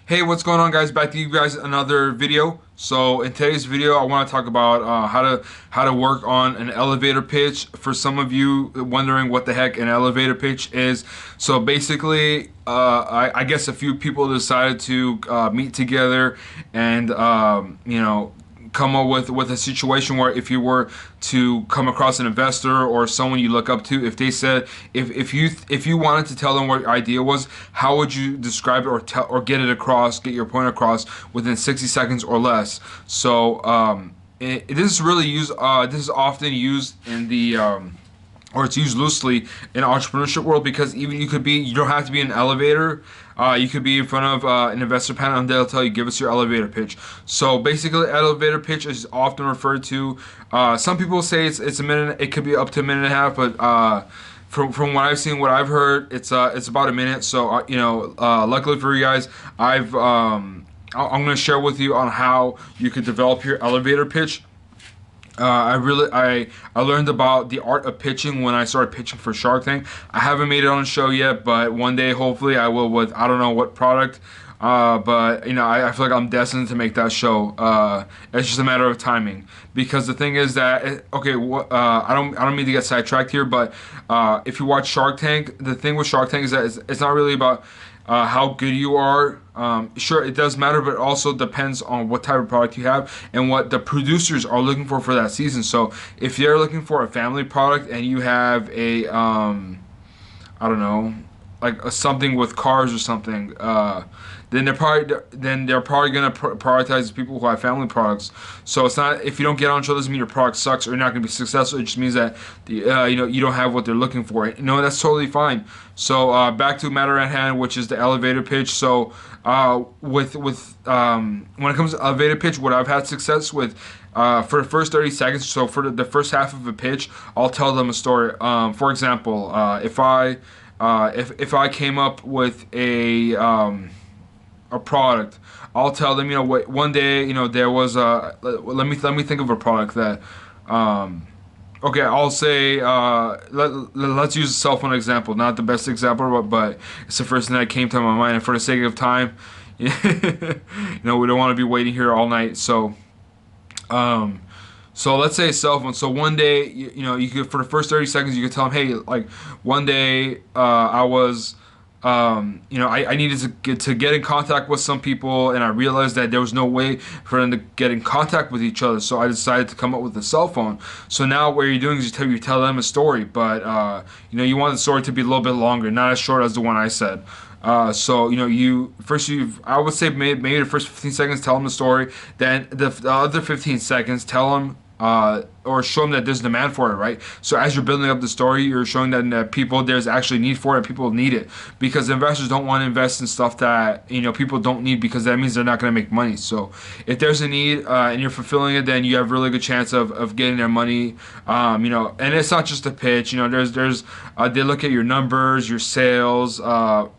Hey, what's going on, guys? Back to you guys another video. So in today's video, I want to talk about how to work on an elevator pitch. For some of you wondering what the heck an elevator pitch is, so basically, I guess a few people decided to meet together and come up with a situation where if you were to come across an investor or someone you look up to, if they said if you wanted to tell them what your idea was, how would you describe it or get it across, get your point across within 60 seconds or less? So this is really used. This is often used in the or it's used loosely in entrepreneurship world, because even you don't have to be in an elevator. You could be in front of an investor panel and they'll tell you, give us your elevator pitch. So basically, elevator pitch is often referred to. Some people say it's a minute. It could be up to a minute and a half, but from what I've seen, what I've heard, it's about a minute. So luckily for you guys, I'm going to share with you on how you could develop your elevator pitch. I learned about the art of pitching when I started pitching for Shark Tank. I haven't made it on the show yet, but one day hopefully I will, with I don't know what product. But I feel like I'm destined to make that show. It's just a matter of timing, because the thing is that I don't mean to get sidetracked here, but if you watch Shark Tank, the thing with Shark Tank is that it's not really about how good you are. Sure, it does matter, but it also depends on what type of product you have and what the producers are looking for that season. So if they're looking for a family product and you have a I don't know, like something with cars or something, then they're probably gonna prioritize people who have family products. So it's not, if you don't get on show, doesn't mean your product sucks or you're not gonna be successful. It just means that you don't have what they're looking for. That's totally fine. So back to matter at hand, which is the elevator pitch. So when it comes to elevator pitch, what I've had success with, for the first 30 seconds, so for the first half of a pitch, I'll tell them a story. For example, if I came up with a product, I'll tell them, one day, there was let me think of a product that, okay, I'll say, let's use a cell phone example. Not the best example, but it's the first thing that came to my mind. And for the sake of time, we don't want to be waiting here all night. So let's say a cell phone. So one day, you could, for the first 30 seconds, you could tell them, hey, like one day, I was, I needed to get in contact with some people, and I realized that there was no way for them to get in contact with each other. So I decided to come up with a cell phone. So now what you're doing is you tell them a story, but you want the story to be a little bit longer, not as short as the one I said. So I would say maybe the first 15 seconds tell them the story, then the other 15 seconds tell them or show them that there's demand for it, right? So as you're building up the story, you're showing that there's actually need for it, and people need it, because investors don't want to invest in stuff that people don't need, because that means they're not going to make money. So if there's a need and you're fulfilling it, then you have a really good chance of getting their money. And it's not just a pitch. There's they look at your numbers, your sales, a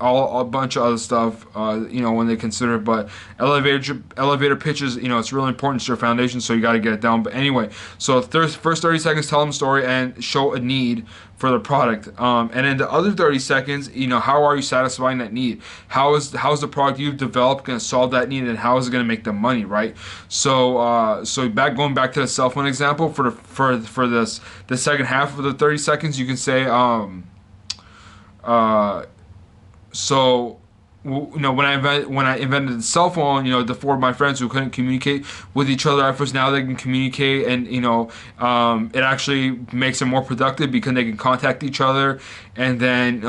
bunch of other stuff. When they consider it. But elevator pitches, it's really important. It's your foundation, so you got to get it down. But anyway, so first 30 seconds, tell them a story and show a need for the product. And then the other 30 seconds, how are you satisfying that need? How's the product you've developed going to solve that need, and how is it going to make them money, right? So going back to the cell phone example, for the second half of the 30 seconds, you can say when I invented the cell phone, the four of my friends who couldn't communicate with each other at first, now they can communicate, and it actually makes them more productive because they can contact each other and then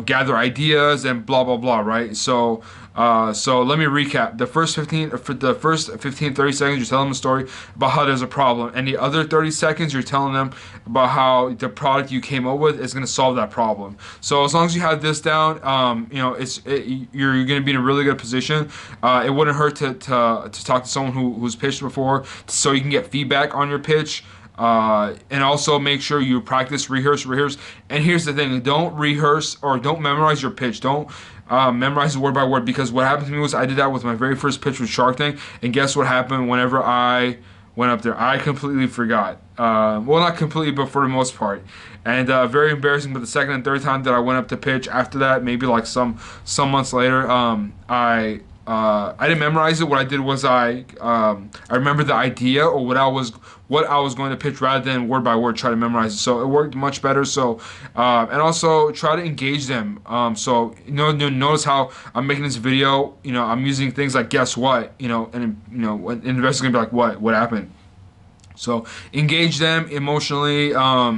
gather ideas and blah blah blah, right? So let me recap. The first 15 30 seconds, you're telling them a story about how there's a problem, and the other 30 seconds you're telling them about how the product you came up with is going to solve that problem. So as long as you have this down, you're going to be in a really good position. It wouldn't hurt to talk to someone who's pitched before, so you can get feedback on your pitch. And also make sure you practice, rehearse. And here's the thing: don't rehearse or don't memorize your pitch. Don't memorize it word by word, because what happened to me was I did that with my very first pitch with Shark Tank, and guess what happened whenever I went up there? I completely forgot. Well, not completely, but for the most part. And very embarrassing. But the second and third time that I went up to pitch after that, maybe like some months later, I didn't memorize it. What I did was I remembered the idea or what I was going to pitch rather than word by word try to memorize it. So it worked much better. So and also try to engage them. So notice how I'm making this video. I'm using things like guess what. And the investor's gonna be like, what happened? So engage them emotionally. I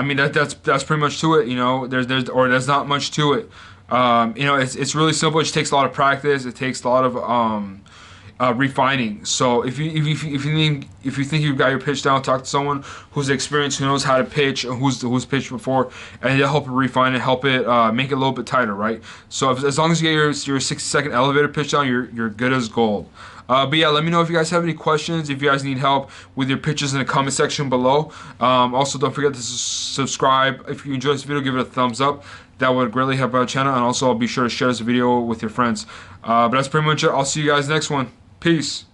mean that's pretty much to it. There's not much to it. It's really simple. It just takes a lot of practice. It takes a lot of refining. So if you think you've got your pitch down, talk to someone who's experienced, who knows how to pitch, and who's pitched before, and they'll help it refine it, help it make it a little bit tighter, right? So as long as you get your 60-second elevator pitch down, you're good as gold. But yeah, let me know if you guys have any questions, if you guys need help with your pitches in the comment section below. Also, don't forget to subscribe. If you enjoyed this video, give it a thumbs up. That would greatly help our channel. And also, be sure to share this video with your friends. But that's pretty much it. I'll see you guys next one. Peace.